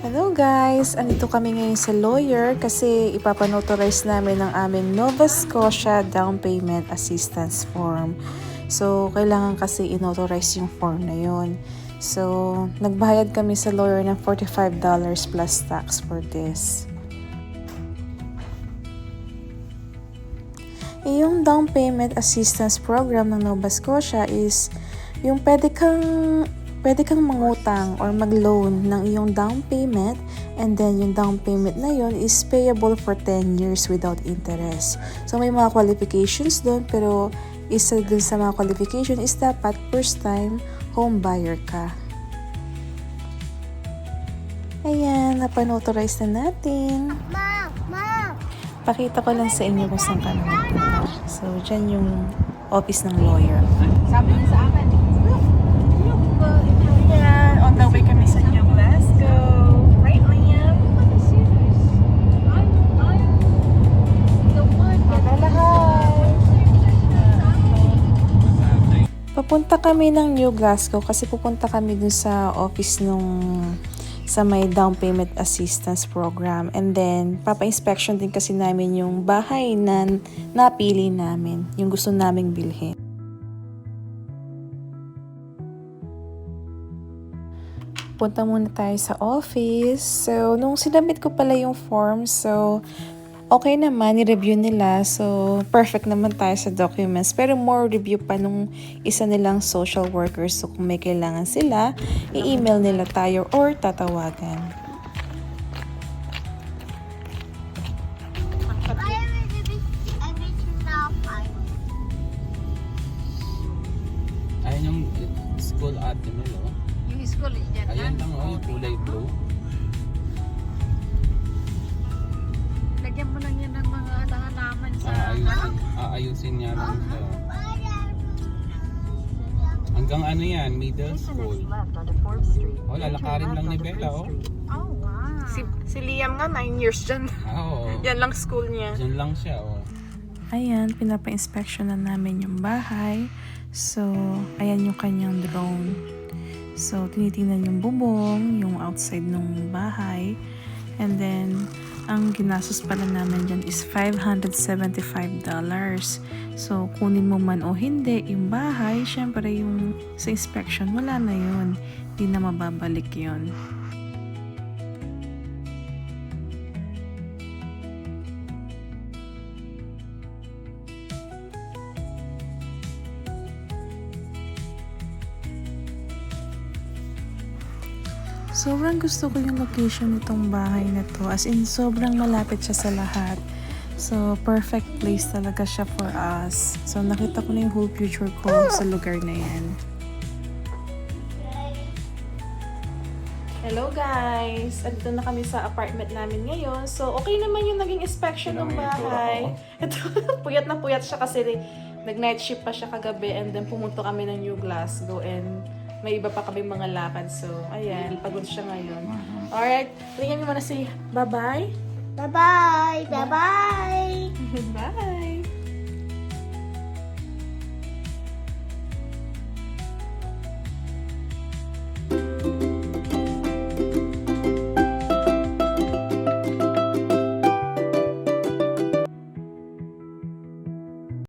Hello guys! Andito kami ngayon sa lawyer kasi ipapanotarize namin ang aming Nova Scotia Down Payment Assistance Form. So, kailangan kasi inauthorize yung form na yun. So, nagbayad kami sa lawyer ng $45 plus tax for this. Yung Down Payment Assistance Program ng Nova Scotia is yung pwede kang mangutang or mag-loan ng iyong down payment, and then yung down payment na yon is payable for 10 years without interest. So may mga qualifications doon, pero isa dun sa mga qualification is dapat first time home buyer ka. Ayan, napanauthorize na natin. Pakita ko lang sa inyo kung saan ka naman. So, dyan yung office ng lawyer. Sabi niya sa akin, Ayan, on the way kami sa New Glasgow. right, Liam? Papunta kami ng New Glasgow kasi pupunta kami dun sa office sa may down payment assistance program, and then papa-inspection din kasi namin yung bahay na napili namin, yung gusto naming bilhin. Punta muna tayo sa office. So, nung sinabit ko pala yung form, so, okay naman, i-review nila. So, perfect naman tayo sa documents. Pero more review pa nung isa nilang social workers. So, kung may kailangan sila, i-email nila tayo or tatawagan. Ayan yung school ate mo, no? Yung school, dyan Ayan lang, oh, yung kulay blue. Lagyan mo lang yan ng mga halaman sa... Aayusin niya lang siya. Hanggang ano yan, middle school. Oh, lalakarin lang ni Bella, oh. Oh, wow. Si Liam nga, 9 years dyan. Oo. Yan lang school niya. Diyan lang siya, oh. Ayan, pinapa-inspection na namin yung bahay. So, ayan yung kanyang drone. So, tinitingnan yung bubong, yung outside ng bahay. And then, ang ginastos pala namin dyan is $575. So, kunin mo man o hindi yung bahay, syempre yung sa inspection, wala na yun. Hindi na mababalik yun. Sobrang gusto ko yung location nitong bahay na to. As in, sobrang malapit siya sa lahat. So, perfect place talaga siya for us. So, nakita ko na yung whole future ko sa lugar na yan. Hello guys! Andito na kami sa apartment namin ngayon. So, okay naman yung naging inspection ng bahay. Ito, puyat na puyat siya kasi nag-night shift pa siya kagabi, and then pumunta kami ng New Glasgow, and may iba pa kami mga lakad. So, ayan, pagod siya ngayon. Alright, tingnan nyo muna si bye-bye. Bye-bye! Bye-bye! Bye!